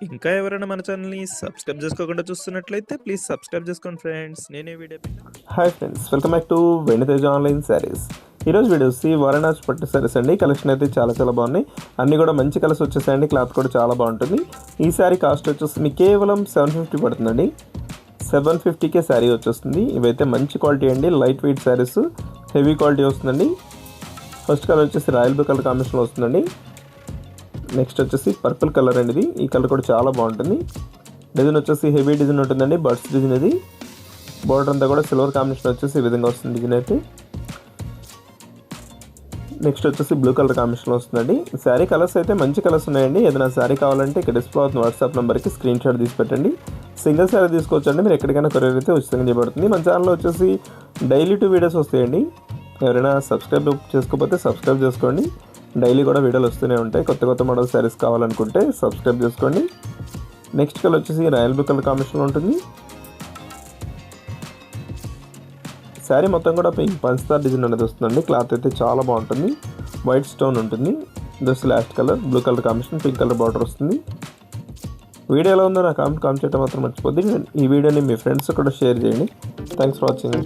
ఇంకా ఎవరైనా మన ఛానల్‌ని సబ్స్క్రైబ్ చేసుకోకుండా చూస్తున్నట్లయితే ప్లీజ్ సబ్స్క్రైబ్ చేసుకోండి ఫ్రెండ్స్. నేనే video hi friends, welcome back to Venditeja online saris. ఈరోజు వీడియో వచ్చి వారణాసి పట్టు శారీస్ అండి. కలెక్షన్ అయితే చాలా బాగున్నాయి. అన్నీ కూడా మంచి కలర్స్ వచ్చేసాయండి. క్లాత్ కూడా చాలా బాగుంటుంది. ఈ శారీ కాస్ట్ వచ్చేసి మీకు కేవలం 750 పడుతుందండి. 750కే శారీ వచ్చేస్తుంది. ఇవైతే మంచి క్వాలిటీ అండి. Light weight saris, heavy quality వస్తుందండి. ఫస్ట్ కలర్ వచ్చేసి రాయల్ బ్లూ కలర్ కాంబినేషన్లో వస్తుందండి. నెక్స్ట్ వచ్చేసి పర్పుల్ కలర్ అండి. ఈ కలర్ కూడా చాలా బాగుంటుంది. డిజైన్ వచ్చేసి హెవీ డిజైన్ ఉంటుందండి. బర్డ్స్ డిజైన్ ఇది. బోర్డర్ అంతా కూడా సిల్వర్ కాంబినేషన్ వచ్చేసి ఈ విధంగా వస్తుంది డిజైన్ అయితే. నెక్స్ట్ వచ్చేసి బ్లూ కలర్ కాంబినేషన్లో వస్తుందండి. శారీ కలర్స్ అయితే మంచి కలర్స్ ఉన్నాయండి. ఏదైనా శారీ కావాలంటే ఇక్కడ డిస్ప్లే అవుతున్న వాట్సాప్ నెంబర్కి స్క్రీన్ షాట్ తీసి పెట్టండి. సింగిల్ శారీ తీసుకోవచ్చండి. మీరు ఎక్కడికైనా కొరియర్ అయితే ఉచితంగా చేయబడుతుంది. మన ఛానల్లో వచ్చేసి డైలీ 2 వీడియోస్ వస్తాయండి. ఎవరైనా సబ్స్క్రైబ్ చేసుకోకపోతే సబ్స్క్రైబ్ చేసుకోండి. డైలీ కూడా వీడియోలు వస్తూనే ఉంటాయి. కొత్త మోడల్ శారీస్ కావాలనుకుంటే సబ్స్క్రైబ్ చేసుకోండి. నెక్స్ట్ కలర్ వచ్చేసి రాయల్ బ్లూ కలర్ కాంబినేషన్లో ఉంటుంది. శారీ మొత్తం కూడా పంచదార డిజైన్ అనేది వస్తుందండి. క్లాత్ అయితే చాలా బాగుంటుంది. వైట్ స్టోన్ ఉంటుంది. Dress last colour blue colour combination, pink colour border వస్తుంది. వీడియో ఎలా ఉందో నా కామెంట్ చేయడం మాత్రం మర్చిపోద్ది. ఈ వీడియోని మీ ఫ్రెండ్స్ కూడా షేర్ చేయండి. Thanks for watching.